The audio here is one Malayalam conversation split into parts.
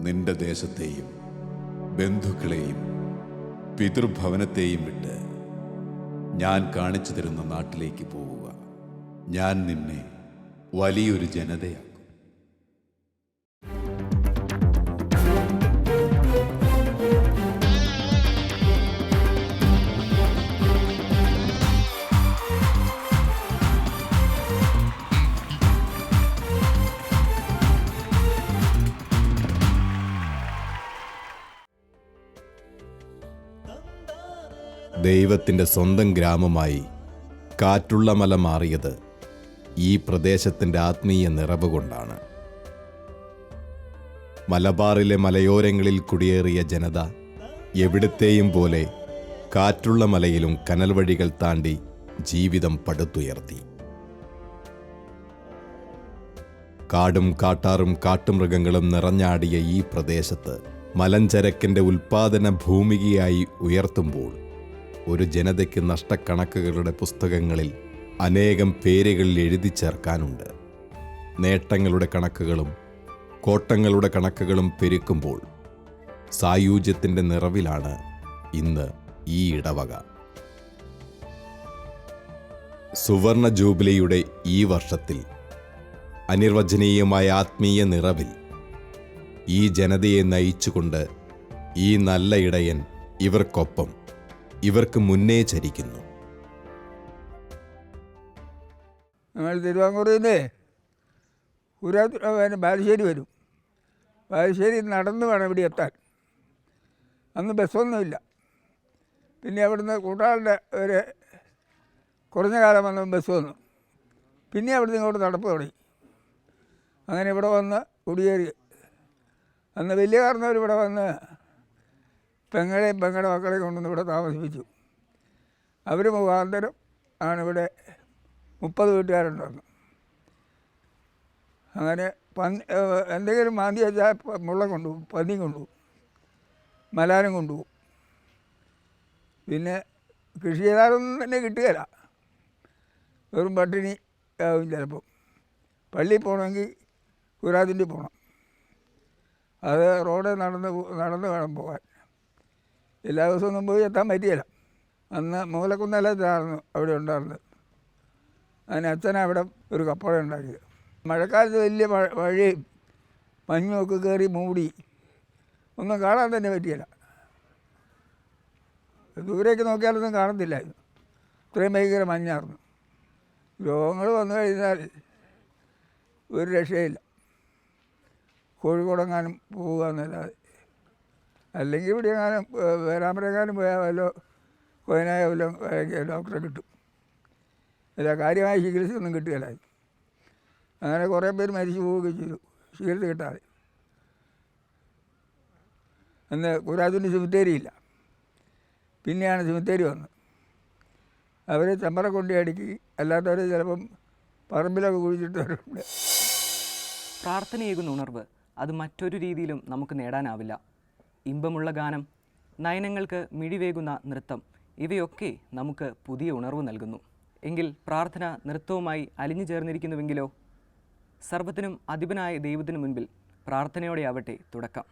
നിന്റെ ദേശത്തെയും ബന്ധുക്കളെയും പിതൃഭവനത്തെയും വിട്ട് ഞാൻ കാണിച്ചു തരുന്ന നാട്ടിലേക്ക് പോവുക. ഞാൻ നിന്നെ വലിയൊരു ജനതയാക്കും. ദൈവത്തിൻ്റെ സ്വന്തം ഗ്രാമമായി കാറ്റുള്ള മല മാറിയത് ഈ പ്രദേശത്തിൻ്റെ ആത്മീയ നിറവ് കൊണ്ടാണ്. മലബാറിലെ മലയോരങ്ങളിൽ കുടിയേറിയ ജനത എവിടത്തെയും പോലെ കാറ്റുള്ള മലയിലും കനൽ വഴികൾ താണ്ടി ജീവിതം പടുത്തുയർത്തി. കാടും കാട്ടാറും കാട്ടുമൃഗങ്ങളും നിറഞ്ഞാടിയ ഈ പ്രദേശത്ത് മലഞ്ചരക്കിൻ്റെ ഉൽപ്പാദന ഭൂമികയായി ഉയർത്തുമ്പോൾ ഒരു ജനതയ്ക്ക് നഷ്ടക്കണക്കുകളുടെ പുസ്തകങ്ങളിൽ അനേകം പേരുകൾ എഴുതി ചേർക്കാനുണ്ട്. നേട്ടങ്ങളുടെ കണക്കുകളും കോട്ടങ്ങളുടെ കണക്കുകളും പെരുക്കുമ്പോൾ സായൂജ്യത്തിൻ്റെ നിറവിലാണ് ഇന്ന് ഈ ഇടവക. സുവർണ ജൂബിലിയുടെ ഈ വർഷത്തിൽ അനിർവചനീയമായ ആത്മീയ നിറവിൽ ഈ ജനതയെ നയിച്ചുകൊണ്ട് ഈ നല്ല ഇടയൻ ഇവർക്കൊപ്പം ഇവർക്ക് മുന്നേ ചരിക്കുന്നു. ഞങ്ങൾ തിരുവാങ്കൂറിൽ നിന്ന് ബാലുശ്ശേരി വരും. ബാലുശ്ശേരി നടന്ന് വേണം ഇവിടെ എത്താൻ. അന്ന് ബസ്സൊന്നുമില്ല. പിന്നെ അവിടുന്ന് കൂട്ടാളുടെ ഒരു കുറഞ്ഞ കാലം വന്ന ബസ് വന്നു. പിന്നെ അവിടുന്ന് ഇങ്ങോട്ട് നടപ്പ് തുടങ്ങി. അങ്ങനെ ഇവിടെ വന്ന് കുടിയേറി. അന്ന് വലിയ കാരണവർ ഇവിടെ വന്ന് പെങ്ങളെയും പെങ്ങളുടെ മക്കളെയും കൊണ്ടുവന്ന് ഇവിടെ താമസിപ്പിച്ചു. അവർ മുഖാന്തരം ആണിവിടെ 30 വീട്ടുകാരുണ്ടായിരുന്നു. അങ്ങനെ എന്തെങ്കിലും മാന്തി വെച്ചാൽ മുള്ള കൊണ്ടുപോകും, പന്നി കൊണ്ടുപോകും, മലാനം കൊണ്ടുപോകും. പിന്നെ കൃഷി ചെയ്താലൊന്നും തന്നെ കിട്ടുകയില്ല. വെറും പട്ടിണി ആവും ചിലപ്പം. പള്ളിയിൽ പോകണമെങ്കിൽ കുരാതിൻ്റെ പോകണം. അത് റോഡ് നടന്ന് വേണം പോകാൻ. എല്ലാ ദിവസമൊന്നും പോയി എത്താൻ പറ്റിയില്ല. അന്ന് മൂലക്കുന്നേലത്തായിരുന്നു അവിടെ ഉണ്ടായിരുന്നത്. അതിന് അച്ഛൻ അവിടെ ഒരു കപ്പട ഉണ്ടാക്കിയത്. മഴക്കാലത്ത് വലിയ മഴയും മഞ്ഞുമൊക്കെ കയറി മൂടി ഒന്നും കാണാൻ തന്നെ പറ്റിയില്ല. ദൂരേക്ക് നോക്കിയാലൊന്നും കാണത്തില്ലായിരുന്നു. ഇത്രയും ഭയങ്കര മഞ്ഞായിരുന്നു. രോഗങ്ങൾ വന്നു കഴിഞ്ഞാൽ ഒരു രക്ഷയില്ല. കോഴിക്കോടെങ്ങാനും പോവുക എന്നല്ലാതെ. അല്ലെങ്കിൽ ഇവിടെ എങ്ങാനും വേരാമ്പരെങ്ങാനും പോയാൽ വല്ലോ കോയനായ വല്ലോ ഡോക്ടറെ കിട്ടും. അല്ല, കാര്യമായ ചികിത്സയൊന്നും കിട്ടുകയില്ലായിരുന്നു. അങ്ങനെ കുറേ പേര് മരിച്ചു പോവുകയും ചെയ്തു ചികിത്സ കിട്ടാതെ. അന്ന് കുരാതിൻ്റെ സെമിത്തേരിയില്ല. പിന്നെയാണ് സെമിത്തേരി വന്നത്. അവർ ചമ്മറ കൊണ്ടി അടുക്കി, അല്ലാത്തവർ ചിലപ്പം പറമ്പിലൊക്കെ കുഴിച്ചിട്ടവരുണ്ട്. പ്രാർത്ഥനയേകുന്ന ഉണർവ് അത് മറ്റൊരു രീതിയിലും നമുക്ക് നേടാനാവില്ല. ഇമ്പമുള്ള ഗാനം, നയനങ്ങൾക്ക് മിഴിവേകുന്ന നൃത്തം, ഇവയൊക്കെ നമുക്ക് പുതിയ ഉണർവ് നൽകുന്നു. എങ്കിൽ പ്രാർത്ഥന നൃത്തവുമായി അലിഞ്ഞു ചേർന്നിരിക്കുന്നുവെങ്കിലോ? സർവ്വത്തിനും അധിപനായ ദൈവത്തിനു മുൻപിൽ പ്രാർത്ഥനയോടെയാവട്ടെ തുടക്കം.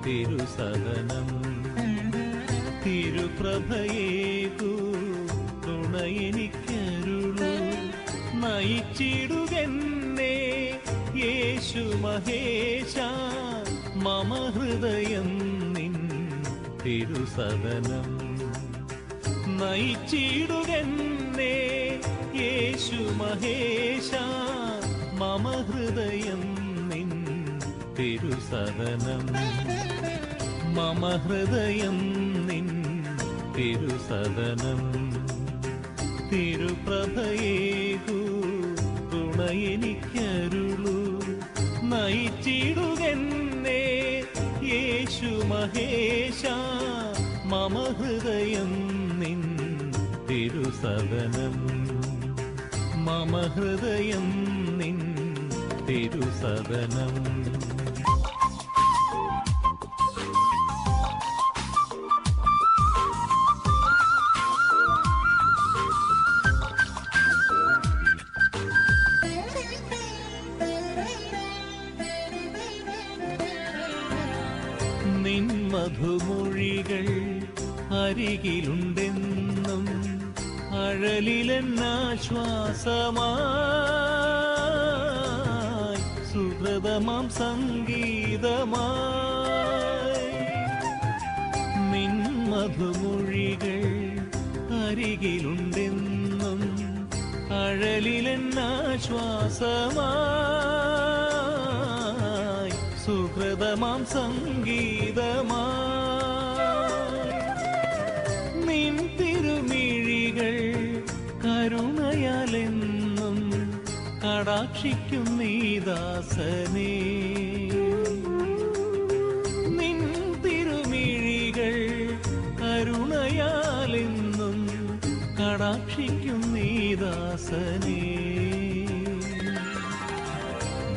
തിരുസദനം തിരുപ്രഭയേകു തുണയെനിക്കരുളു നയിച്ചിടുകെന്നെ യേശു മഹേശ മമ ഹൃദയം നിൻ തിരുസദനം നയിച്ചിടുകെന്നെ യേശു മഹേശ മമ ഹൃദയം നിൻ തിരുസദനം മമ ഹൃദയം നിൻ തിരുസദനം തിരുപ്രഭയേകു തുണയെനിക്കരുളു നയിച്ചിടുകെന്നെ യേശു മഹേശ മമ ഹൃദയം നിൻ തിരുസദനം മമ ഹൃദയം നിൻ തിരുസദനം നിൻ മധുമൊഴികൾ അരികിലുണ്ടെന്നും അഴലിലെന്നാശ്വാസമായി സുഹൃതമാം സംഗീതമായി നിൻ മധുമൊഴികൾ അരികിലുണ്ടെന്നും അഴലിലെന്നാശ്വാസമായി സുഹൃതമാം സംഗീതമായി നിൻ തിരുമിഴികൾ കരുണയാലെന്നും കടാക്ഷിക്കും നീദാസനേ നിൻ തിരുമിഴികൾ കരുണയാലെന്നും കടാക്ഷിക്കും നീദാസനേ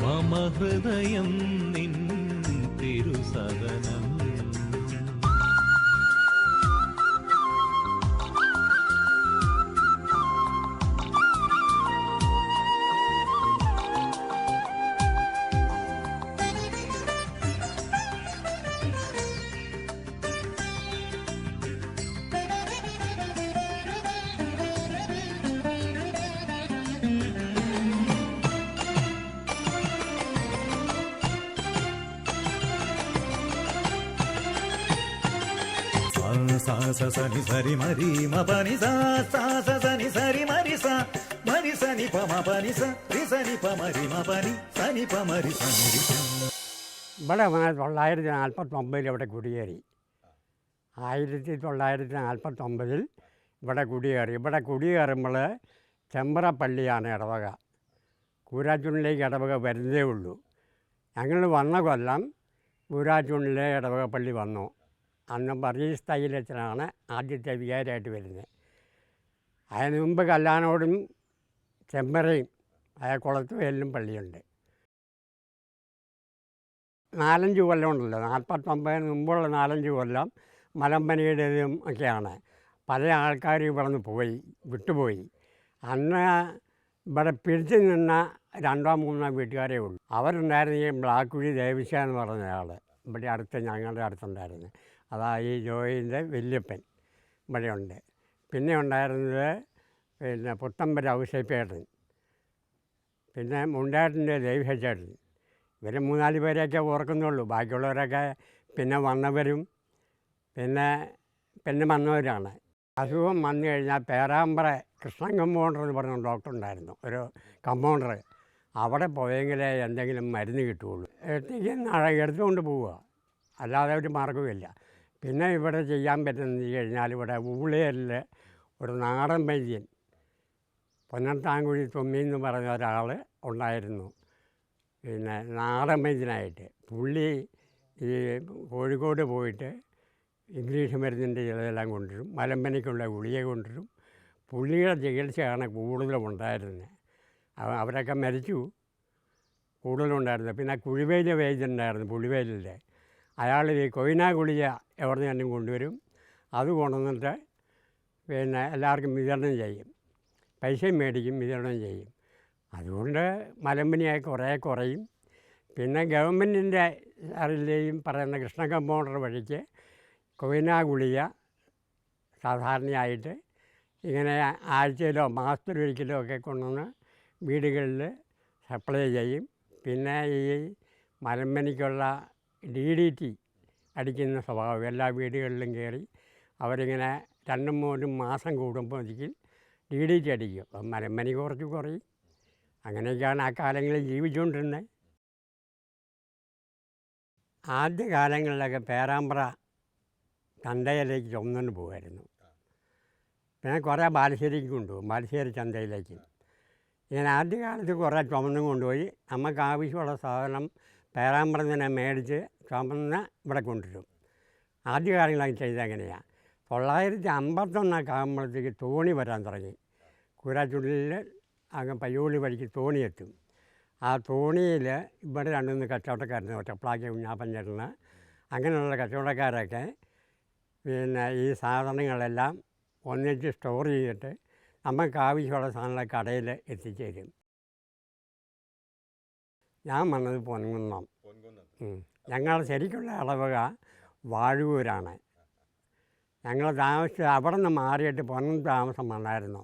മമ ഹൃദയം നിൻ തിരുസദനം sa sa sa ni sa ri ma ri ma pa ni sa sa sa sa ni sa ri ma ri sa ni pa ma pa ni sa ri sa ni pa ma ri ma pa ni sa ni pa ma ri sa ni ri sa. ഇവിടെ 1949 ഇവിടെ കുടിയേറി. 1949 ഇവിടെ കുടിയേറി. ഇവിടെ കുടിയേറുമ്പോൾ ചെമ്പ്രപ്പള്ളിയാണ് ഇടവക. കൂരാച്ചൂണിലേക്ക് ഇടവക വരുന്നേ ഉള്ളൂ. ഞങ്ങൾ വന്ന കൊല്ലം കൂരാച്ചൂണിലെ ഇടവക പള്ളി വന്നു. അന്ന് വർഗീസ് തയ്യലച്ചനാണ് ആദ്യത്തെ വികാരിയായിട്ട് വരുന്നത്. അതിന് മുമ്പ് കല്ലാനോടും ചെമ്പറയും കുളത്തുവേലിലും പള്ളിയുണ്ട്. 4-5 കൊല്ലം ഉണ്ടല്ലോ, 49 മുമ്പുള്ള 4-5 കൊല്ലം മലമ്പനിയുടേതും ഒക്കെയാണ്. പല ആൾക്കാരും ഇവിടെ നിന്ന് വിട്ടുപോയി. അന്ന് ഇവിടെ പിടിച്ചു നിന്ന 2-3 വീട്ടുകാരേ ഉള്ളൂ. അവരുണ്ടായിരുന്ന ഈ ബ്ലാക്കുഴി ദേവിശ എന്ന് പറഞ്ഞ ആൾ ഇവിടെ ഞങ്ങളുടെ അടുത്തുണ്ടായിരുന്നു. അതായത് ഈ ജോയിൻ്റെ വല്യപ്പൻ ഇവിടെയുണ്ട്. പിന്നെ ഉണ്ടായിരുന്നത് പുത്തമ്പര ഔസേപ്പേട്ടൻ, പിന്നെ മുണ്ടാട്ടിൻ്റെ ദേവിഹച്ചേട്ടൻ. ഇവർ 3-4 പേരെയൊക്കെ ഓർക്കുന്നുള്ളൂ. ബാക്കിയുള്ളവരൊക്കെ പിന്നെ വന്നവരും പിന്നെ വന്നവരാണ്. അസുഖം വന്നു കഴിഞ്ഞാൽ പേരാമ്പ്ര കൃഷ്ണൻ കമ്പൗണ്ടർ എന്ന് പറഞ്ഞ ഡോക്ടറുണ്ടായിരുന്നു, ഒരു കമ്പൗണ്ടർ. അവിടെ പോയെങ്കിലേ എന്തെങ്കിലും മരുന്ന് കിട്ടുകയുള്ളൂ. എടുത്തുകൊണ്ട് പോവുക, അല്ലാതെ ഒരു മാർഗ്ഗവുമില്ല. പിന്നെ ഇവിടെ ചെയ്യാൻ പറ്റുന്നത് വെച്ച് കഴിഞ്ഞാൽ ഇവിടെ ഊളിയരിൽ ഒരു നാടൻ വൈദ്യൻ പൊന്നത്താങ്കുഴി തൊമ്മി എന്ന് പറഞ്ഞ ഒരാൾ ഉണ്ടായിരുന്നു. പിന്നെ നാടൻ വൈദ്യനായിട്ട് പുള്ളി ഈ കോഴിക്കോട് പോയിട്ട് ഇംഗ്ലീഷ് മരുന്നിൻ്റെ ചിലതെല്ലാം കൊണ്ടുവരും, മലമ്പനിക്കുള്ള ഗുളിക കൊണ്ടുവരും. പുള്ളിയുടെ ചികിത്സയാണ് കൂടുതലും ഉണ്ടായിരുന്നത്. അവരൊക്കെ മരിച്ചു, കൂടുതലുണ്ടായിരുന്നത്. പിന്നെ കുഴിവേലി വൈദ്യനുണ്ടായിരുന്നു, പുളിവേലിൻ്റെ. അയാൾ ഈ കൊയിന ഗുളിക എവിടെ നിന്നും കൊണ്ടുവരും. അത് കൊണ്ടുവന്നിട്ട് പിന്നെ എല്ലാവർക്കും വിതരണം ചെയ്യും, പൈസയും മേടിക്കും, വിതരണം ചെയ്യും. അതുകൊണ്ട് മലമ്പനിയായി കുറേ കുറയും. പിന്നെ ഗവൺമെൻറ്റിൻ്റെ സാറിലെയും പറയുന്ന കൃഷ്ണ കമ്പൗണ്ടർ വഴിക്ക് കൊയിന ഗുളിക സാധാരണയായിട്ട് ഇങ്ങനെ ആഴ്ചയിലോ മാസത്തിലൊരിക്കലോ ഒക്കെ കൊണ്ടുവന്ന് വീടുകളിൽ സപ്ലൈ ചെയ്യും. പിന്നെ ഈ മലമ്പനിക്കുള്ള DDT അടിക്കുന്ന സ്വഭാവം എല്ലാ വീടുകളിലും കയറി അവരിങ്ങനെ 2-3 മാസം കൂടുമ്പോഴേക്കും DDT അടിക്കും. അപ്പം മലമ്പനി കുറച്ച് കുറയും. അങ്ങനെയൊക്കെയാണ് ആ കാലങ്ങളിൽ ജീവിച്ചുകൊണ്ടിരുന്നത്. ആദ്യ കാലങ്ങളിലൊക്കെ പേരാമ്പ്ര ചന്തയിലേക്ക് ചുമന്നുകൊണ്ട് പോകുമായിരുന്നു. പിന്നെ കുറേ ബാലുശ്ശേരിക്ക് കൊണ്ടുപോകും, ബാലുശ്ശേരി ചന്തയിലേക്ക്. ഇങ്ങനെ ആദ്യകാലത്ത് കുറേ ചുമന്നും കൊണ്ടുപോയി നമുക്ക് ആവശ്യമുള്ള സാധനം പേരാമ്പ്രം തന്നെ മേടിച്ച് ചുമന്ന് ഇവിടെ കൊണ്ടുവരും. ആദ്യകാലങ്ങളൊക്കെ ചെയ്തതെങ്ങനെയാണ്, 951 ആകുമ്പോഴത്തേക്ക് തോണി വരാൻ തുടങ്ങി. കൂരാച്ചുള്ളിൽ അങ്ങ് പയ്യോളി വഴിക്ക് തോണി എത്തും. ആ തോണിയിൽ ഇവിടെ 2-3 കച്ചവടക്കാരുണ്ട്, ഒറ്റപ്ലാക്കി കുഞ്ഞാപ്പഞ്ചേട്ടന്. അങ്ങനെയുള്ള കച്ചവടക്കാരൊക്കെ പിന്നെ ഈ സാധനങ്ങളെല്ലാം ഒന്നിച്ച് സ്റ്റോർ ചെയ്തിട്ട് നമുക്ക് ആവശ്യമുള്ള സാധനങ്ങൾ കടയിൽ എത്തിച്ചേരും. ഞാൻ വന്നത് പൊൻകുന്നം. ഞങ്ങൾ ശരിക്കുള്ള ഇളവുക വാഴൂരാണ്. ഞങ്ങൾ താമസിച്ച് അവിടെ നിന്ന് മാറിയിട്ട് പൊൻകുന്നം താമസം വന്നായിരുന്നു.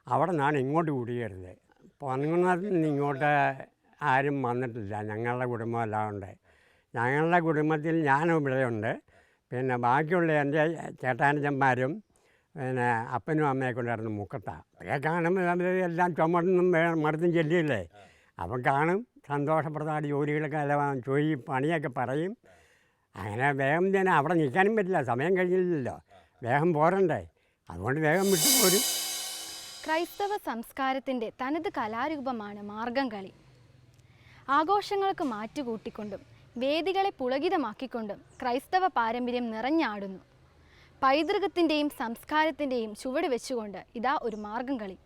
അവിടെ നിന്നാണ് ഇങ്ങോട്ട് കുടിയേറുന്നത്. പൊൻകുന്നത്തിൽ നിന്ന് ഇങ്ങോട്ട് ആരും വന്നിട്ടില്ല. ഞങ്ങളുടെ കുടുംബമെല്ലാം ഉണ്ട്. ഞങ്ങളുടെ കുടുംബത്തിൽ ഞാനും ഇവിടെയുണ്ട്. പിന്നെ ബാക്കിയുള്ള എൻ്റെ ചേട്ടാനച്ചന്മാരും പിന്നെ അപ്പനും അമ്മയൊക്കെ ഉണ്ടായിരുന്നു മുക്കത്താണ്. അതൊക്കെ കാണുമ്പോൾ അവർ എല്ലാം ചുമന്നും മടുത്തും ചെല്ലിയില്ലേ. അപ്പം കാണും, സന്തോഷപ്രദമായ ജോലികളൊക്കെ എല്ലാം പണിയൊക്കെ പറയും. അങ്ങനെ വേഗം തന്നെ അവിടെ നിൽക്കാനും പറ്റില്ല, സമയം കഴിഞ്ഞില്ലല്ലോ, വേഗം പോരണ്ടേ, അതുകൊണ്ട് വേഗം വിട്ടു പോരും. ക്രൈസ്തവ സംസ്കാരത്തിൻ്റെ തനത് കലാരൂപമാണ് മാർഗംകളി. ആഘോഷങ്ങൾക്ക് മാറ്റുകൂട്ടിക്കൊണ്ടും വേദികളെ പുളകിതമാക്കിക്കൊണ്ടും ക്രൈസ്തവ പാരമ്പര്യം നിറഞ്ഞാടുന്നു. പൈതൃകത്തിൻ്റെയും സംസ്കാരത്തിൻ്റെയും ചുവട് വെച്ചുകൊണ്ട് ഇതാ ഒരു മാർഗംകളി.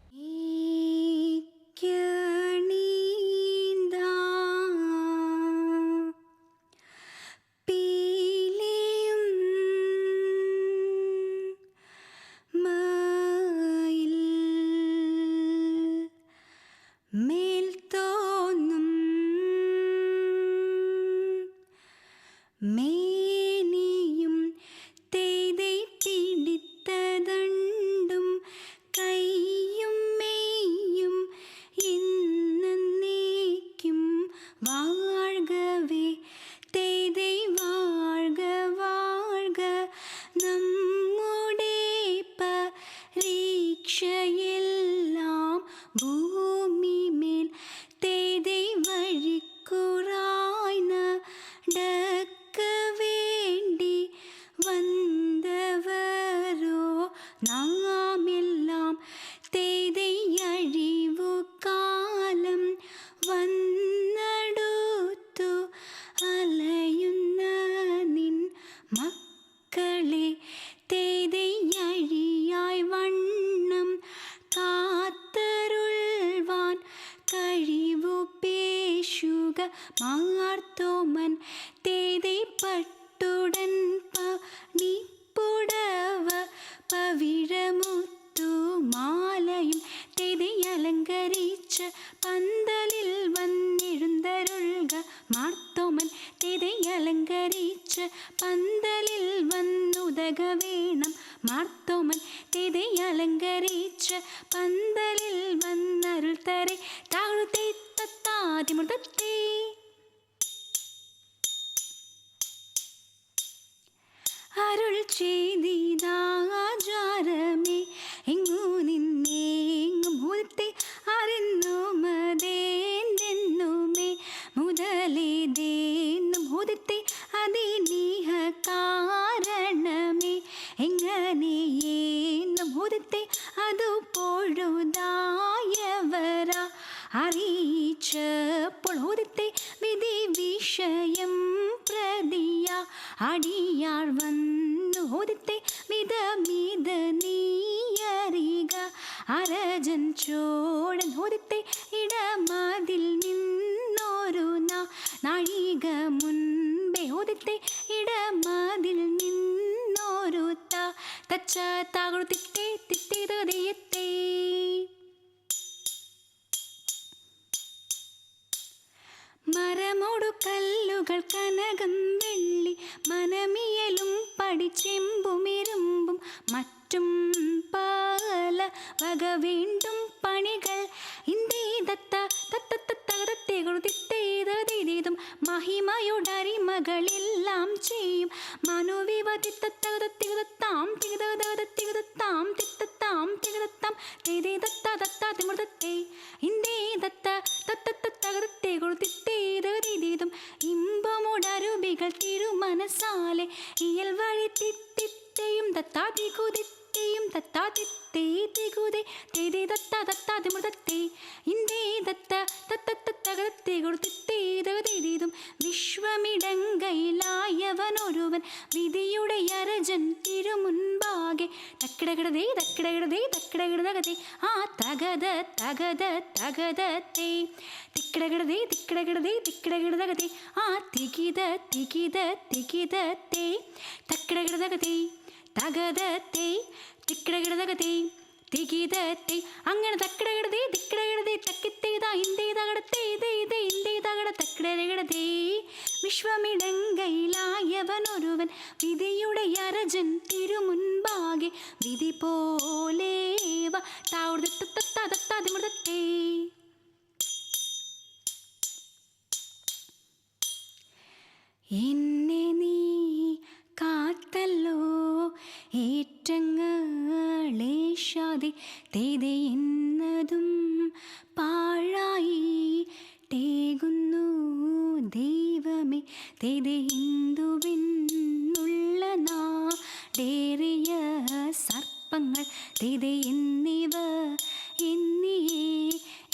മാർത്തോമൻ തേതൈ പട്ടുടൻ പണിപ്പുടവ പവിഴമുത്തു മാലയും തേതൈ അലങ്കരിച്ച പന്തലിൽ വന്നെഴുന്തരുൾക. മാർത്തോമൻ തേതൈ അലങ്കരിച്ച പന്തലിൽ വന്നുതക വേണം. മാർത്തോമൻ തേതൈ അലങ്കരിച്ച പന്തലിൽ വന്നരുൾ തരെ താഴുത്തേ തത്താതിമുട്ടത്തേ. അരുൾ ചെയ്തിതാചാരമേ എങ്ങു നിന്നേ എങ്ങും മുതത്തെ അറിഞ്ഞു മതേന്തെന്നുമേ മുതലേതേന്നും മുതത്തെ അതിനീഹ കാരണമേ എങ്ങനെയേന്നും മുതത്തെ അതു പൊഴുതായവരാ അറിയിച്ചപ്പോൾ ഉദിത്തെ വിധി വിഷയം പ്രതിയ അടിയാൾ വന്നു ഉദിത്തെ മിതമിത നീയറിക. അരജൻ ചോഴൻ ഉദിത്തെ ഇടമതിൽ നിന്നൊരു നാഴിക മുൻപേ ഉദിത്തെ ഇടമതിൽ നിന്നൊരു തച്ച താകുളു തിത്തേ തിത്തിതയത്തേ. മരമോടു കല്ലുകൾ കനകം തടി ചെമ്പുമിരുമ്പും മറ്റും പല വക വീണ്ടും പണികൾ ഇന്ദേ ദത്ത തത്തത്തത്തകതത്തേതും മഹിമയുടരിമകളെല്ലാം ചെയ്യും മനുവിവതിത്തത്തകതത്തികതത്താം തികതകതത്തികതത്താം തിത്തത്താം തികതത്താം തേതേ ദത്ത ദത്താതിമൃതത്തെ ഇന്ദേ ദത്ത തത്തത്തത്തകതത്തേതും ഇമ്പമുടരുബികൾ തിരുമനസാലെ ഇയൽ വഴി തിത്തിത്തെയും ദത്താതികുതിത്തെയും ദത്താതിത്തേതികുതേ തേതേ ദത്ത ദത്താതിമൃതത്തെ ഇന്ദേ ദത്ത തത്തത്തത്തകതത്തേതും വിശ്വമിടങ്കയിലായവനൊരുവൻ വിധിയുടെ അരജൻ തിരുമുൻപാകെ തക്കിടകിടതേ തക്കിടകിടതേ തക്കിടകിടതകതേ ആ തകത തകത തകതത്തെ തിക്കിടകിടതേ തിക്കിടകിടതേ തിക്കിടകിടതകതേ ആ തികിത തികിത തികിതത്തെ തക്കിടകിടതകതേ തകതത്തെ തിക്കിടകിടതകതേ തികിതത്തെ അങ്ങനെ തക്കിടകിടതേ തിക്കിടകിടതേ തക്കിത്തേതാ ഇന്ദേതകടത്തേതേ ഇന്ദേതകട തക്കിടകിടതേ വിശ്വമിടങ്കയിലായവനൊരുവൻ വിധിയുടെ അരജൻ തിരുമുൻപാകെ വിധി പോലേവ താഴ്ത്തത്താതിമൃതത്തെ എന്നെ നീ കാത്തല്ലോ ഏറ്റങ്ങളേശാതെ തേതെ എന്നതും പാഴായി തേകുന്നു ദൈവമേ തേതെ ഹിന്ദുവിനുള്ള നാടേറിയ സർപ്പങ്ങൾ തേതെ എന്നിവ എന്നിയേ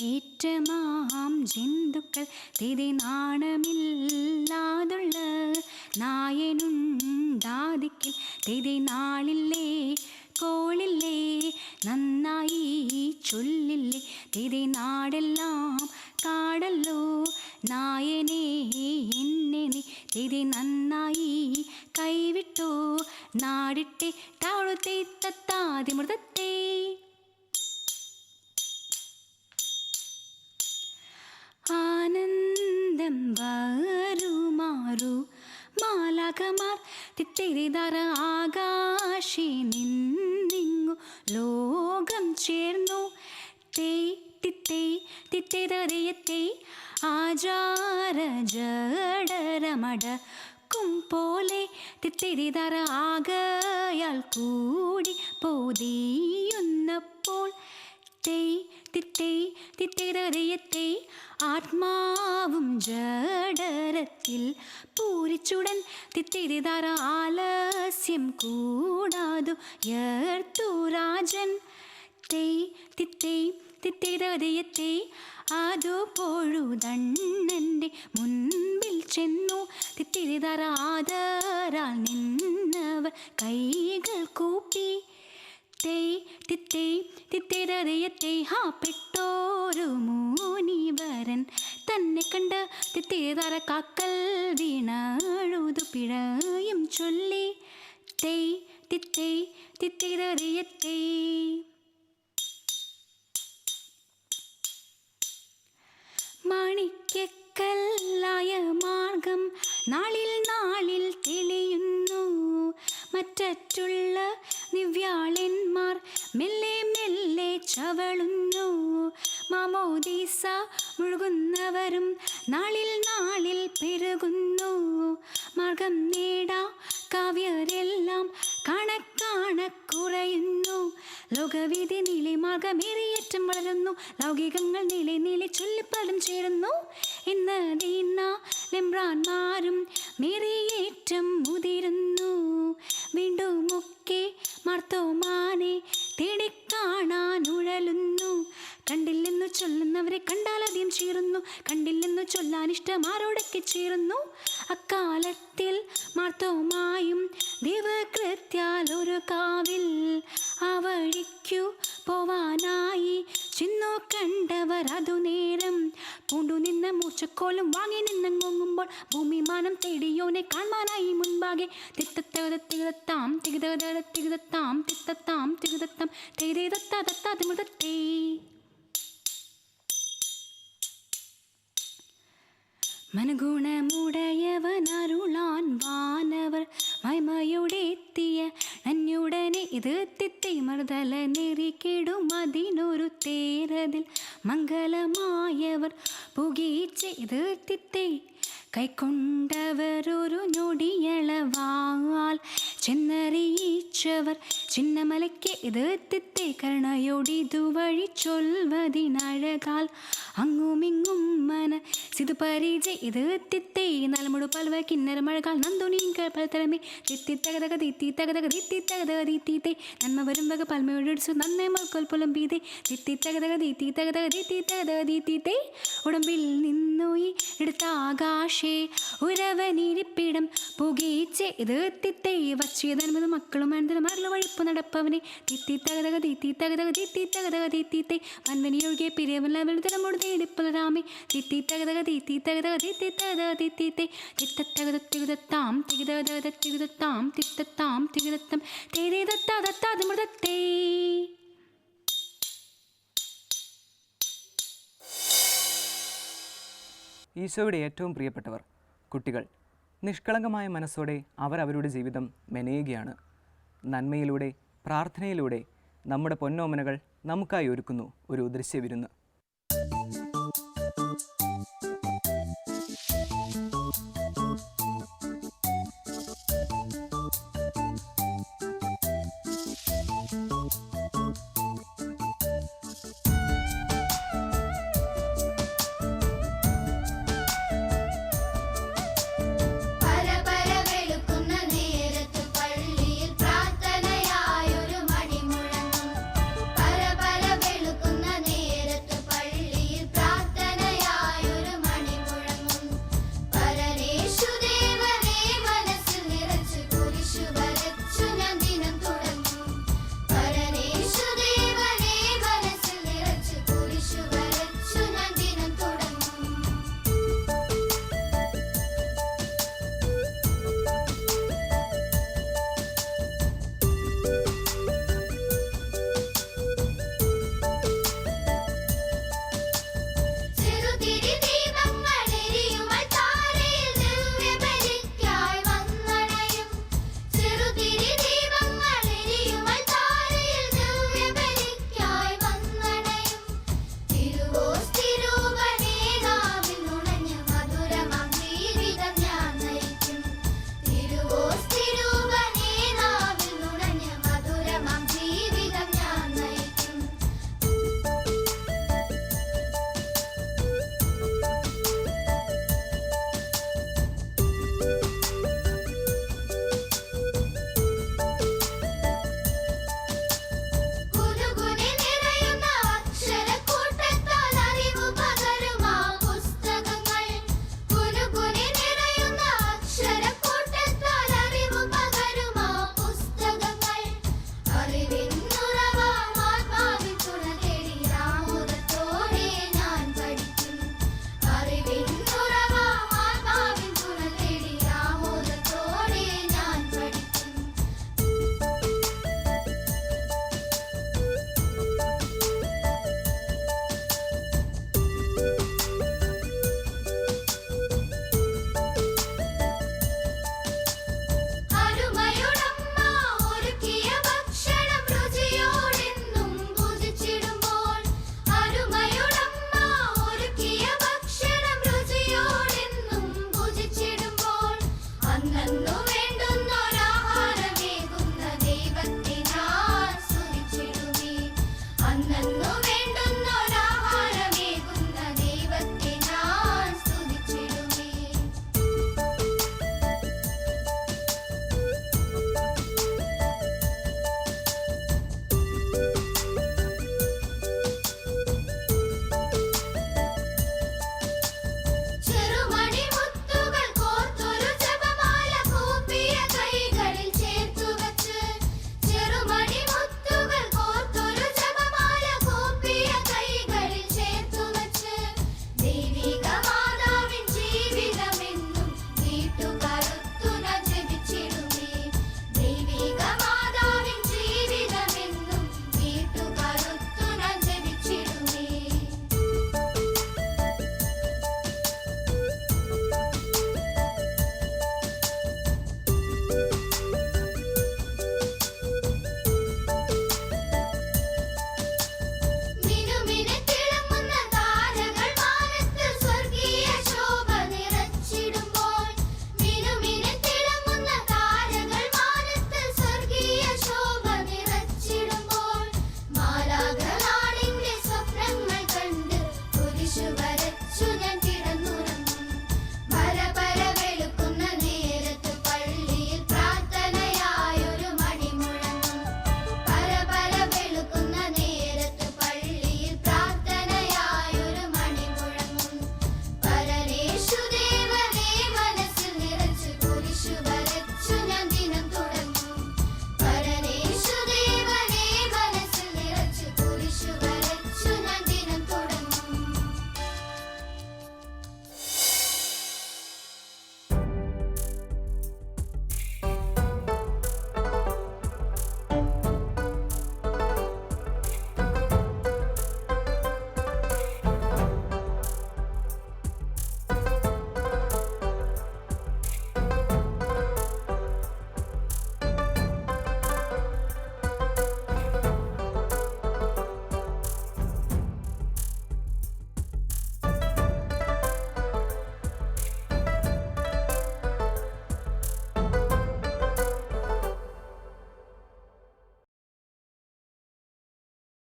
ഏറ്റമാം ജന്തുക്കൾ തേതെ നാണമില്ലാതുള്ള നായനുണ്ടാതിക്കിൽ തേതെ നാളില്ലേ കോളില്ലേ നന്നായി ചൊല്ലില്ലേ തേതെ നാടെല്ലാം കാടല്ലോ നായനെ എന്നെ നീ തേതെ നന്നായി കൈവിട്ടോ നാടിട്ടെ താഴുത്തെ തത്താതിമൃതത്തെ ആനന്ദം വരുമാറു മാലാകമാർ തിത്തിരിതറ ആകാശി നിന്നിങ്ങു ലോകം ചേർന്നു തേ തിത്തേ തിത്തേതറിയത്തെ ആചാര ജഡരമടക്കും പോലെ തിത്തിരിതറ ആകയാൽ കൂടി പോതിയുന്നപ്പോൾ തേ തിത്തേ തിത്തേതറിയത്തെ ആത്മാവും ജഡരത്തിൽ പൂരിച്ചുടൻ തിത്തിരിതറ ആലസ്യം കൂടാതു യർത്തുരാജൻ തേ തിത്തേ തിത്തിരതയത്തെ ആദോ പൊഴുതണ്ണൻ്റെ മുൻപിൽ ചെന്നു തിത്തിരിതറ ആദരാൽ നിന്നവർ കൈകൾ കൂപ്പി തേ തിത്തേ തിത്തിരതയത്തെ ഹാ പെട്ടോരു മുനിവരൻ തന്നെ കണ്ട് തിത്തിരിതറ കാക്കൽ വീണഴുതു പിഴയും ചൊല്ലി തേ തിത്തേ തിത്തിരതയത്തെ മാണിക്യക്കല്ലായ മാർഗം നാളിൽ നാളിൽ തെളിയുന്നു മറ്റുള്ള ദിവ്യാളന്മാർ മെല്ലെ മെല്ലെ ചവളുന്നു മാമോദീസ മുഴുകുന്നവരും നാളിൽ നാളിൽ പെരുകുന്നു മാർഗം നേടാ കാവ്യരെല്ലാം കണക്കുറയുന്നു ലോകവീതി നീളെ മാർഗമേറിയേറ്റം വളരുന്നു ലൗകികങ്ങൾ നീളെ നീളെ ചൊല്ലിപ്പലം ചേരുന്നു ഇന്ന് ലെമ്പ്രാന്മാരും മേറിയേറ്റം മുതിരുന്നു വീണ്ടുമൊക്കെ മാർത്തോമാനെ തേടിക്കാണാൻ ഉഴലുന്നു കണ്ടില്ലെന്നു ചൊല്ലുന്നവരെ കണ്ടാലധികം ചേരുന്നു കണ്ടില്ലെന്നു ചൊല്ലാൻ ഇഷ്ടമാരോടൊക്കെ ചേരുന്നു അക്കാലത്തിൽ മാർത്തോമായും ദൈവകൃത്യാൽ ഒരു കാവിൽ ആ വഴിക്കു പോവാനായി ചിന്നു കണ്ടവർ അതു നേരം പൂണ്ടു നിന്ന മൂച്ചക്കോലും വാങ്ങി നിന്നങ്ങുമ്പോൾ ഭൂമിമാനം തേടിയോനെ കാണാനായി മുൻപാകെ തിത്തത്തകതത്തികതത്താം തികതകതത്തികതത്താം തിത്തത്താം തികതത്താം തേതേതത്താതത്താതിമൃതത്തേ മനഗുണമുടയവനരുളാൻ വാനവർ മൈമയുടെ ചെയ്ത് തിത്തൈ മറുതല നെറിക്കിടും അതിനൊരു തേരതിൽ മംഗളമായവർ പുകി ചെയ്ത് തിത്തൈ കൈക്കൊണ്ടവരൊരു ഞൊടിയളവാൽ ചെന്നറിയിച്ചവർ ചിന്നമലയ്ക്ക് എതിർത്തിത്തെ കരുണയോടിതുവഴി ചൊൽവതിനഴകാൽ അങ്ങുമിങ്ങും മന സിതു പരിചയ എതിർത്തിത്തെ നലമുടു പൽവ കിന്നര മഴകാൽ നന്ദുനീങ്കൾ പലതരമേ തിത്തി തകതക തിത്തി തകതക തിത്തി തകതക തിത്തീത്തെ നന്മ വരും വക പൽമയൊടിച്ചു നന്നേ മൽക്കൊൽ പുലമ്പീതെ തിത്തി തകതക തിത്തി തകതക തിത്തി തകതക തിത്തീത്തെ ഉടമ്പിൽ നിന്നുയി എടുത്ത ആകാശേ ഉരവനിരിപ്പിടം പുകീച്ചെ എതിർത്തിത്തെ വച്ചിയതൻപത് മക്കളും അനന്തരം മറല വഴിപ്പ് നടപ്പവനെ തിത്തി തകതക തിത്തി തകതക തിത്തി തകതക തിത്തീത്തെ വൻവനിയൊഴികെ പിരിയവല്ലവരുതരമോട് തേടിപ്പുലരാമേ തിത്തി തകതക തിത്തി തകതക തിത്തി തകതക തിത്തീത്തെ തിത്തത്തകത തികുതത്താം തികുതകത തികുതത്താം തിത്തത്താം തികുതത്തം തേരേ ദത്താ ദത്താതിമൃതത്തേ. ഈശോയുടെ ഏറ്റവും പ്രിയപ്പെട്ടവർ കുട്ടികൾ. നിഷ്കളങ്കമായ മനസ്സോടെ അവർ അവരുടെ ജീവിതം മെനയുകയാണ്. നന്മയിലൂടെ പ്രാർത്ഥനയിലൂടെ നമ്മുടെ പൊന്നോമനകൾ നമുക്കായി ഒരുക്കുന്നു ഒരു ദൃശ്യവിരുന്ന്.